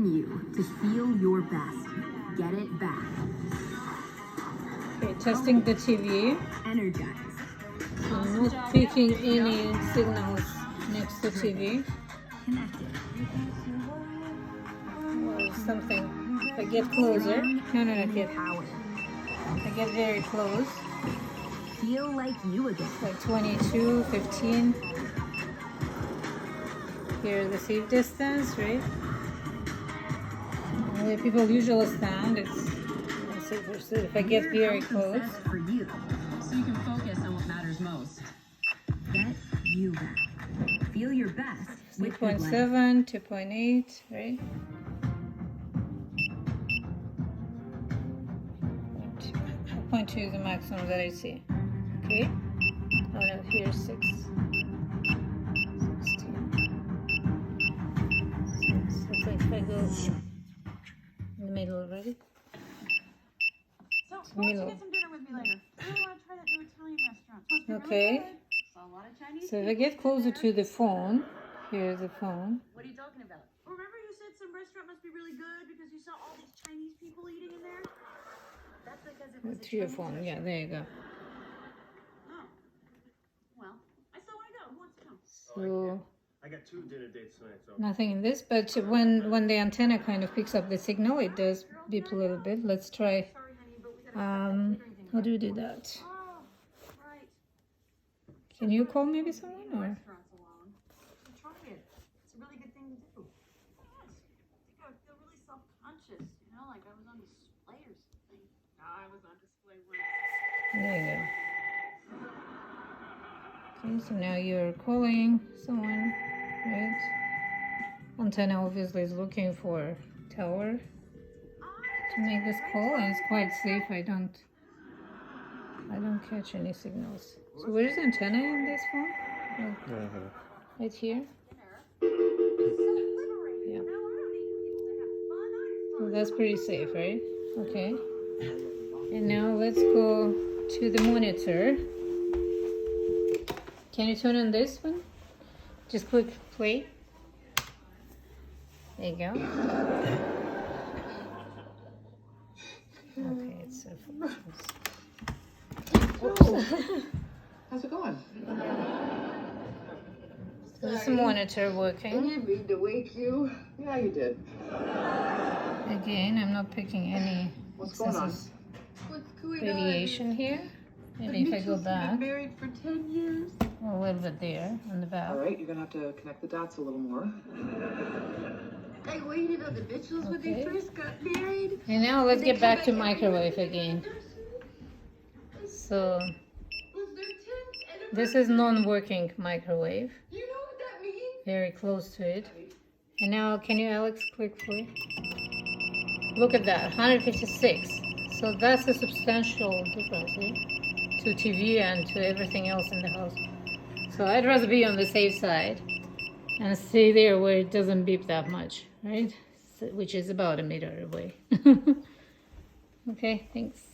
You to feel your best. Get it back. Okay, testing the TV. Energize. I'm not picking any signals next to TV. Connected. Or something. If I get closer. No, get Power. I get very close. Feel like you again. Like 22, 15. Here the safe distance, right? Where people usually stand, it's safer. So if I get very close. For you. So you can focus on what matters most. Get you back. Feel your best. 2.7, 2.8, right? 2.2 is the maximum that I see. Okay. Oh no, here's 6. 16. So if I go in the middle already. So, why don't you get some dinner with me later? I really want to try that new Italian restaurant. It's supposed to be Okay. really good. Saw a lot of Chinese So if I people get closer there. to the phone, here's the phone. What are you talking about? Remember you said some restaurant must be really good because you saw all these Chinese people eating in there? That's because it was a To your Chinese phone, yeah, restaurant. there you go. Oh. Well, I still want to go. Who wants to come? So I got 2 dinner dates tonight, so nothing in this, but when the antenna kind of picks up the signal, it does beep a little bit. Let's try. Sorry, honey, but we gotta How do we do that? Oh, right. Can you call maybe someone or? Restaurants alone. So try it. It's a really good thing to do. Yes. I think I would feel really self-conscious, you know, like I was on display or something. No, I was on display once. There you go. Okay, so now you're calling someone, right? Antenna obviously is looking for tower to make this call, and it's quite safe. I don't catch any signals. So where's the antenna in this phone? Oh, right here. Yeah. Well, that's pretty safe, right? Okay. And now let's go to the monitor. Can you turn on this one? Just click play. There you go. Okay, it's so How's it going? So this monitor I working. didn't mean to wake you. Yeah, you did. Again, I'm not picking any What's going on? excessive What's going radiation here. Maybe if I go back been married for 10 years. a little bit there on the back. All right, you're gonna have to connect the dots a little more. I waited on the Mitchells when Okay. they first got married. And now let's get back to microwave again. So Was their 10th this is non-working microwave. You know what that means? Very close to it. And now, can you, Alex, click play? Look at that, 156. So that's a substantial difference, eh? To TV and to everything else in the house. So I'd rather be on the safe side and stay there where it doesn't beep that much, right? So, which is about a meter away. Okay, thanks.